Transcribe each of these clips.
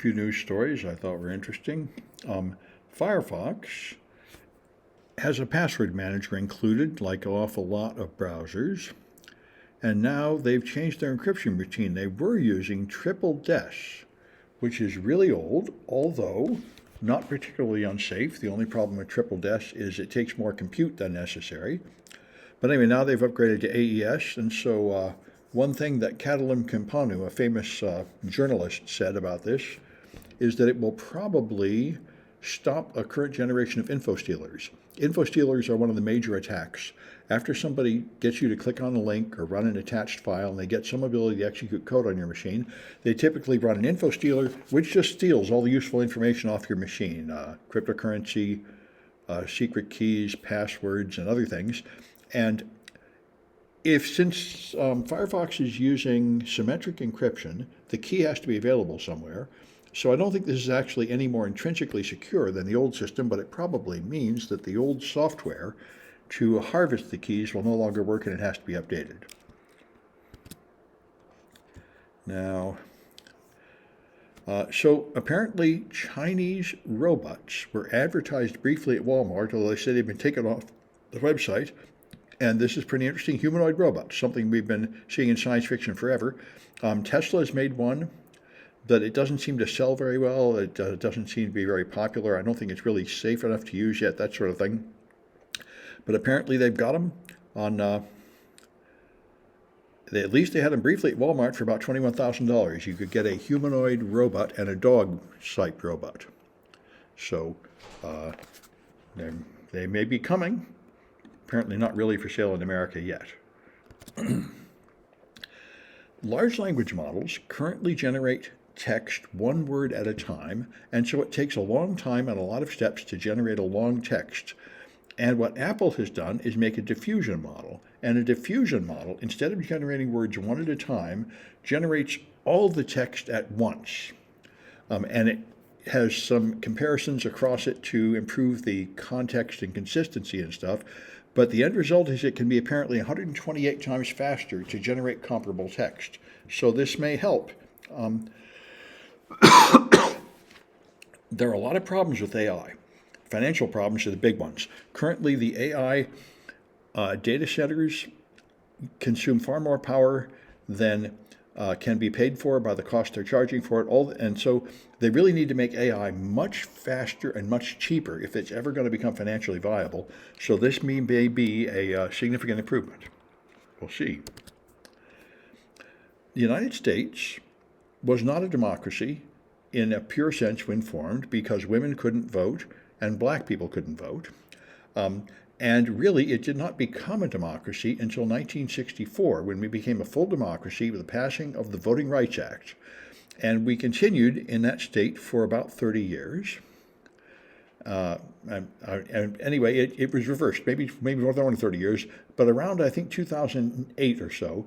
few news stories I thought were interesting. Firefox has a password manager included, like an awful lot of browsers, and now they've changed their encryption routine. They were using Triple Dash, which is really old, although not particularly unsafe. The only problem with Triple Dash is it takes more compute than necessary. But anyway, now they've upgraded to AES, and so one thing that Catalin Campanu, a famous journalist, said about this is that it will probably stop a current generation of info stealers. Info stealers are one of the major attacks. After somebody gets you to click on a link or run an attached file and they get some ability to execute code on your machine, they typically run an info stealer, which just steals all the useful information off your machine, cryptocurrency, secret keys, passwords, and other things. And since Firefox is using symmetric encryption, the key has to be available somewhere. So I don't think this is actually any more intrinsically secure than the old system, but it probably means that the old software to harvest the keys will no longer work and it has to be updated. Now, so apparently Chinese robots were advertised briefly at Walmart, although they said they've been taken off the website. And this is pretty interesting. Humanoid robots, something we've been seeing in science fiction forever. Tesla has made one that it doesn't seem to sell very well. It doesn't seem to be very popular. I don't think it's really safe enough to use yet, that sort of thing. But apparently they've got them on, at least they had them briefly at Walmart for about $21,000. You could get a humanoid robot and a dog-type robot. So they may be coming. Apparently not really for sale in America yet. Large language models currently generate text one word at a time, and so it takes a long time and a lot of steps to generate a long text. And what Apple has done is make a diffusion model. And a diffusion model, instead of generating words one at a time, generates all the text at once. And it has some comparisons across it to improve the context and consistency and stuff. But the end result is it can be apparently 128 times faster to generate comparable text. So this may help. There are a lot of problems with AI. Financial problems are the big ones. Currently, the AI data centers consume far more power than can be paid for by the cost they're charging for it. And so they really need to make AI much faster and much cheaper if it's ever going to become financially viable. So this may be a significant improvement. We'll see. The United States was not a democracy in a pure sense when formed because women couldn't vote and black people couldn't vote. And really, it did not become a democracy until 1964, when we became a full democracy with the passing of the Voting Rights Act. And we continued in that state for about 30 years. And anyway, it was reversed, maybe more than 30 years, but around, I think, 2008 or so,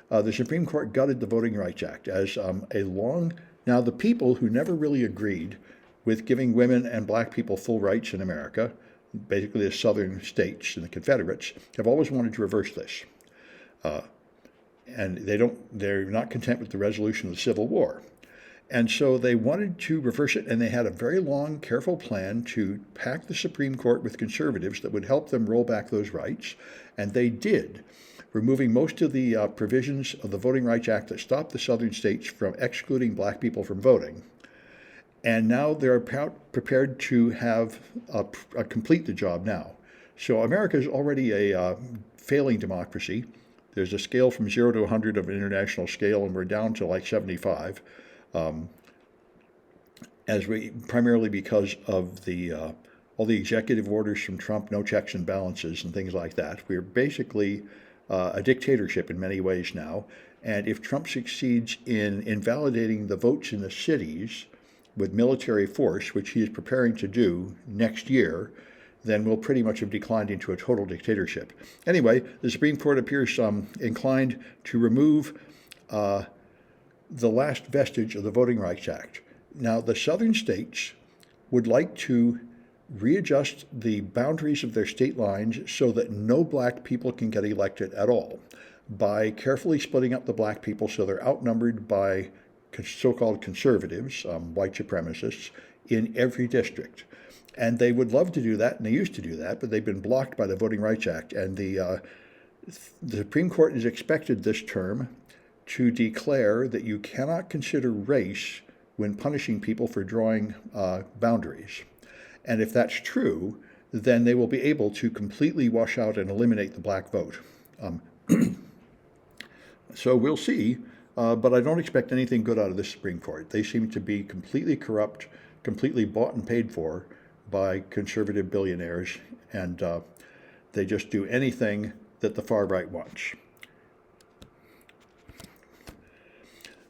the Supreme Court gutted the Voting Rights Act as Now, the people who never really agreed with giving women and black people full rights in America, basically the southern states and the Confederates, have always wanted to reverse this. And they're not content with the resolution of the Civil War. And so they wanted to reverse it, and they had a very long, careful plan to pack the Supreme Court with conservatives that would help them roll back those rights. And they did, removing most of the provisions of the Voting Rights Act that stopped the southern states from excluding black people from voting. And now they're prepared to have complete the job now. So America is already a failing democracy. There's a scale from 0 to 100 of an international scale, and we're down to like 75, primarily because of all the executive orders from Trump, no checks and balances and things like that. We're basically a dictatorship in many ways now. And if Trump succeeds in invalidating the votes in the cities with military force, which he is preparing to do next year, then we'll pretty much have declined into a total dictatorship. Anyway, the Supreme Court appears inclined to remove the last vestige of the Voting Rights Act. Now, the southern states would like to readjust the boundaries of their state lines so that no black people can get elected at all by carefully splitting up the black people so they're outnumbered by so-called conservatives, white supremacists, in every district. And they would love to do that, and they used to do that, but they've been blocked by the Voting Rights Act. And the Supreme Court is expected this term to declare that you cannot consider race when punishing people for drawing boundaries. And if that's true, then they will be able to completely wash out and eliminate the black vote. So we'll see, but I don't expect anything good out of the Supreme Court. They seem to be completely corrupt, completely bought and paid for by conservative billionaires, and they just do anything that the far right wants.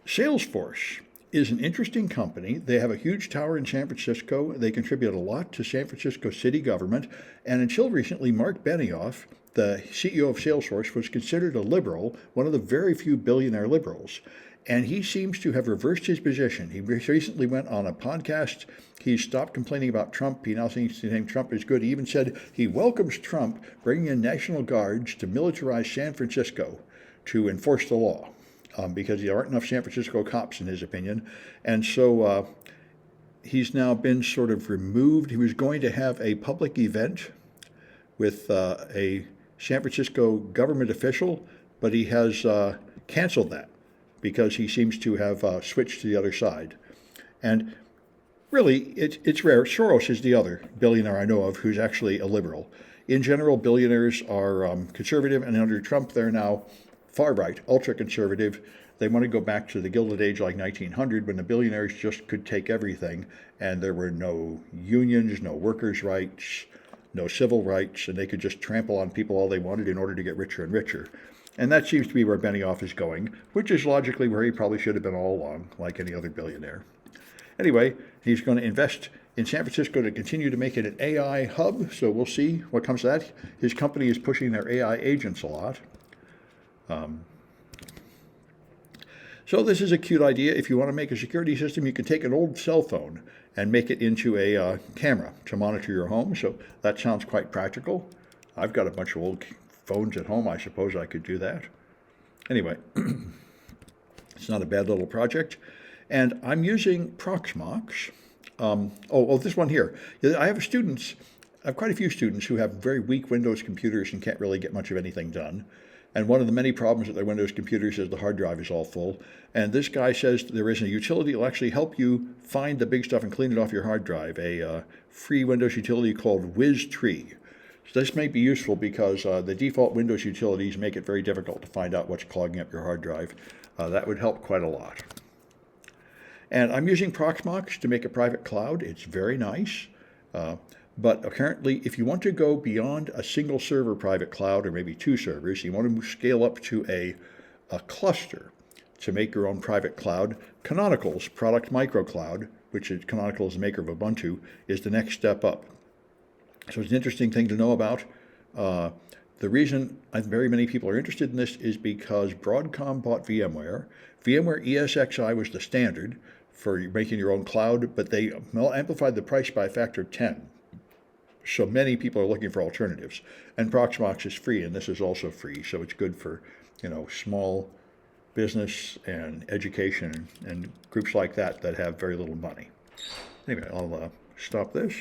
Salesforce is an interesting company. They have a huge tower in San Francisco. They contribute a lot to San Francisco city government. And until recently, Mark Benioff, the CEO of Salesforce, was considered a liberal, one of the very few billionaire liberals. And he seems to have reversed his position. He recently went on a podcast. He stopped complaining about Trump. He now thinks the name Trump is good. He even said he welcomes Trump bringing in National Guards to militarize San Francisco to enforce the law. Because there aren't enough San Francisco cops, in his opinion. And so he's now been sort of removed. He was going to have a public event with a San Francisco government official, but he has canceled that because he seems to have switched to the other side. And really, it's rare. Soros is the other billionaire I know of who's actually a liberal. In general, billionaires are conservative, and under Trump, they're now far right, ultra conservative. They want to go back to the Gilded Age like 1900 when the billionaires just could take everything and there were no unions, no workers' rights, no civil rights, and they could just trample on people all they wanted in order to get richer and richer. And that seems to be where Benioff is going, which is logically where he probably should have been all along, like any other billionaire. Anyway, he's going to invest in San Francisco to continue to make it an AI hub, so we'll see what comes of that. His company is pushing their AI agents a lot. So this is a cute idea. If you want to make a security system, you can take an old cell phone and make it into a camera to monitor your home. So that sounds quite practical. I've got a bunch of old phones at home. I suppose I could do that. Anyway, it's not a bad little project. And I'm using Proxmox. This one here. I have quite a few students who have very weak Windows computers and can't really get much of anything done. And one of the many problems with their Windows computers is the hard drive is all full. And this guy says there is a utility that will actually help you find the big stuff and clean it off your hard drive, a free Windows utility called WizTree. So this may be useful because the default Windows utilities make it very difficult to find out what's clogging up your hard drive. That would help quite a lot. And I'm using Proxmox to make a private cloud. It's very nice. But apparently, if you want to go beyond a single server private cloud, or maybe two servers, you want to scale up to a cluster to make your own private cloud, Canonical's product microcloud, which is Canonical is the maker of Ubuntu, is the next step up. So it's an interesting thing to know about. The reason very many people are interested in this is because Broadcom bought VMware. VMware ESXi was the standard for making your own cloud, but they amplified the price by a factor of 10. So many people are looking for alternatives. And Proxmox is free, and this is also free. So it's good for, small business and education and groups like that have very little money. Anyway, I'll stop this.